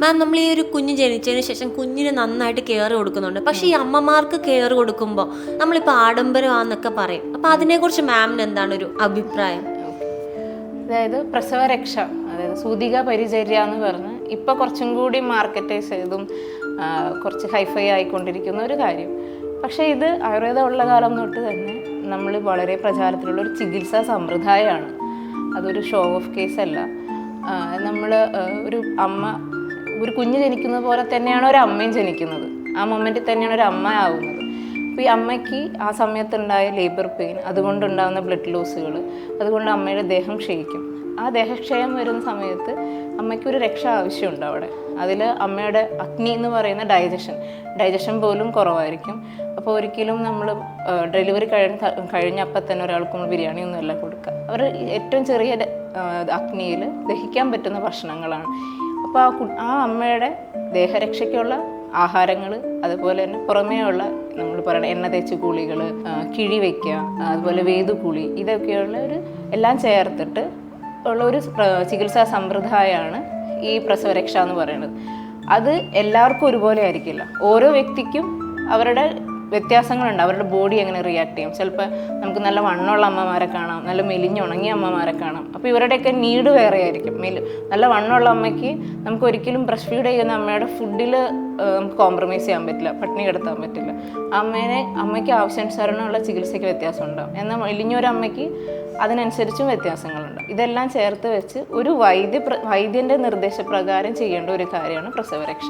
മാം, നമ്മൾ ഈ ഒരു കുഞ്ഞ് ജനിച്ചതിന് ശേഷം കുഞ്ഞിന് നന്നായിട്ട് കെയർ കൊടുക്കുന്നുണ്ട്. പക്ഷേ ഈ അമ്മമാർക്ക് കെയർ കൊടുക്കുമ്പോൾ നമ്മളിപ്പോൾ ആഡംബരമാണെന്നൊക്കെ പറയും. അപ്പോൾ അതിനെക്കുറിച്ച് മാമിന് എന്താണ് ഒരു അഭിപ്രായം? അതായത് പ്രസവരക്ഷ, അതായത് സൂതിക പരിചര്യ എന്ന് പറഞ്ഞ് ഇപ്പോൾ കുറച്ചും കൂടി മാർക്കറ്റൈസ് ചെയ്തും കുറച്ച് ഹൈഫൈ ആയിക്കൊണ്ടിരിക്കുന്ന ഒരു കാര്യം. പക്ഷേ ഇത് ആയുർവേദം ഉള്ള കാലം തൊട്ട് തന്നെ നമ്മൾ വളരെ പ്രചാരത്തിലുള്ള ഒരു ചികിത്സാ സമ്പ്രദായമാണ്. അതൊരു ഷോ ഓഫ് കേസ് അല്ല. നമ്മൾ ഒരു കുഞ്ഞ് ജനിക്കുന്നത് പോലെ തന്നെയാണ് ഒരു അമ്മയും ജനിക്കുന്നത്. ആ മൊമെൻറ്റിൽ തന്നെയാണ് ഒരു അമ്മ ആവുന്നത്. അപ്പോൾ ഈ അമ്മയ്ക്ക് ആ സമയത്തുണ്ടായ ലേബർ പെയിൻ, അതുകൊണ്ടുണ്ടാകുന്ന ബ്ലഡ് ലോസുകൾ, അതുകൊണ്ട് അമ്മയുടെ ദേഹം ക്ഷയിക്കും. ആ ദേഹക്ഷയം വരുന്ന സമയത്ത് അമ്മയ്ക്ക് ഒരു രക്ഷ ആവശ്യമുണ്ട് അവിടെ. അതിൽ അമ്മയുടെ അഗ്നി എന്ന് പറയുന്ന ഡൈജഷൻ പോലും കുറവായിരിക്കും. അപ്പോൾ ഒരിക്കലും നമ്മൾ ഡെലിവറി കഴിഞ്ഞപ്പോൾ തന്നെ ഒരാൾക്ക് നമ്മൾ ബിരിയാണി ഒന്നുമല്ല കൊടുക്കുക. അവർ ഏറ്റവും ചെറിയ അഗ്നിയിൽ ദഹിക്കാൻ പറ്റുന്ന ഭക്ഷണങ്ങളാണ്. അപ്പോൾ ആ അമ്മയുടെ ദേഹരക്ഷയ്ക്കുള്ള ആഹാരങ്ങൾ, അതുപോലെ തന്നെ പുറമേ ഉള്ള നമ്മൾ പറയുന്ന എണ്ണ തേച്ച് കുളികൾ, കിഴി വയ്ക്കുക, അതുപോലെ വേദുകുളി, ഇതൊക്കെയുള്ള എല്ലാം ചേർത്തിട്ട് ഉള്ള ഒരു ചികിത്സാ സമ്പ്രദായമാണ് ഈ പ്രസവരക്ഷ എന്ന് പറയുന്നത്. അത് എല്ലാവർക്കും ഒരുപോലെ ആയിരിക്കില്ല. ഓരോ വ്യക്തിക്കും അവരുടെ വ്യത്യാസങ്ങളുണ്ട്. അവരുടെ ബോഡി എങ്ങനെ റിയാക്ട് ചെയ്യും. ചിലപ്പോൾ നമുക്ക് നല്ല വണ്ണമുള്ള അമ്മമാരെ കാണാം, നല്ല മെലിഞ്ഞുണങ്ങിയ അമ്മമാരെ കാണാം. അപ്പോൾ ഇവരുടെയൊക്കെ നീഡ് വേറെ ആയിരിക്കും. നല്ല വണ്ണമുള്ള അമ്മയ്ക്ക് നമുക്ക് ഒരിക്കലും ബ്രസ്റ്റ് ഫീഡ് ചെയ്യുന്ന അമ്മയുടെ ഫുഡിൽ നമുക്ക് കോംപ്രമൈസ് ചെയ്യാൻ പറ്റില്ല, പട്ടിണി കിടത്താൻ പറ്റില്ല. അമ്മയ്ക്ക് ആവശ്യാനുസരണമുള്ള ചികിത്സയ്ക്ക് വ്യത്യാസം ഉണ്ടാകും. എന്നാൽ മെലിഞ്ഞൊരമ്മയ്ക്ക് അതിനനുസരിച്ചും വ്യത്യാസങ്ങളുണ്ട്. ഇതെല്ലാം ചേർത്ത് വെച്ച് ഒരു വൈദ്യൻ്റെ നിർദ്ദേശപ്രകാരം ചെയ്യേണ്ട ഒരു കാര്യമാണ് പ്രസവരക്ഷ.